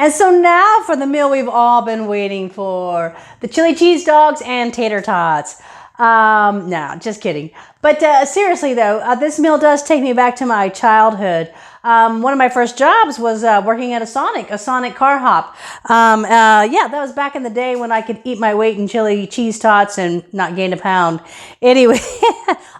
And so now for the meal we've all been waiting for, the chili cheese dogs and tater tots. No, just kidding. But seriously though, this meal does take me back to my childhood. One of my first jobs was working at a Sonic car hop. Yeah, that was back in the day when I could eat my weight in chili cheese tots and not gain a pound. Anyway,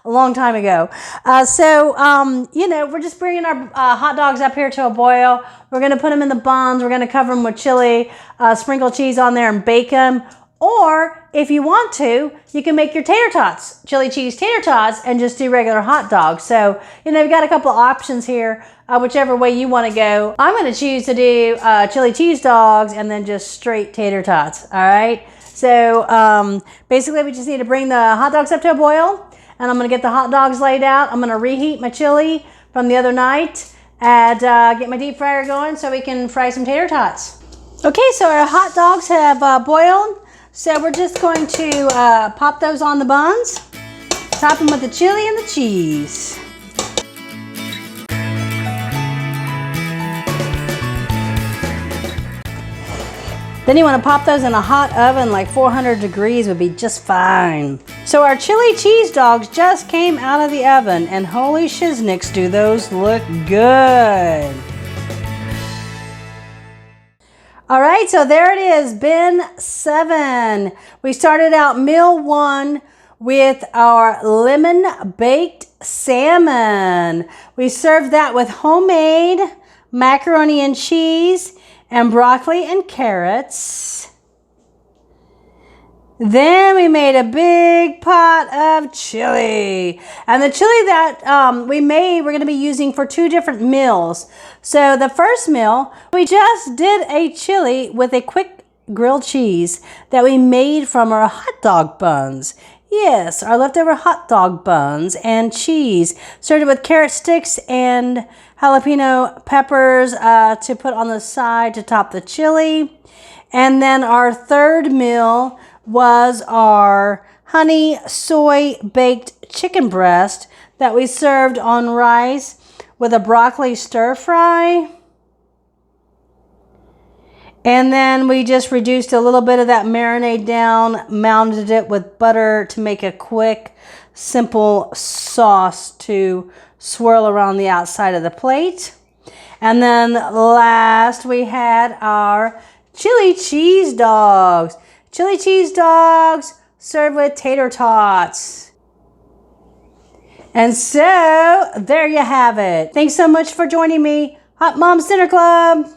a long time ago. You know, we're just bringing our hot dogs up here to a boil. We're going to put them in the buns. We're going to cover them with chili, sprinkle cheese on there and bake them. Or if you want to, you can make your tater tots, chili cheese tater tots, and just do regular hot dogs. So, you know, you've got a couple options here, whichever way you want to go. I'm going to choose to do chili cheese dogs and then just straight tater tots. All right. So basically we just need to bring the hot dogs up to a boil, and I'm going to get the hot dogs laid out. I'm going to reheat my chili from the other night and get my deep fryer going so we can fry some tater tots. Okay, so our hot dogs have boiled. So we're just going to pop those on the buns, top them with the chili and the cheese. Then you want to pop those in a hot oven, like 400 degrees would be just fine. So our chili cheese dogs just came out of the oven, and holy shiznicks, do those look good. All right, so there it is, bin 7. We started out meal 1 with our lemon baked salmon. We served that with homemade macaroni and cheese and broccoli and carrots. Then we made a big pot of chili. And the chili that we made, we're going to be using for 2 different meals. So the first meal, we just did a chili with a quick grilled cheese that we made from our hot dog buns. Yes, our leftover hot dog buns and cheese. Served it with carrot sticks and jalapeno peppers to put on the side to top the chili. And then our third meal was our honey soy baked chicken breast that we served on rice with a broccoli stir fry. And then we just reduced a little bit of that marinade down, mounted it with butter to make a quick, simple sauce to swirl around the outside of the plate. And then last we had our chili cheese dogs. Chili cheese dogs served with tater tots. And so there you have it. Thanks so much for joining me, Hot Mom's Dinner Club.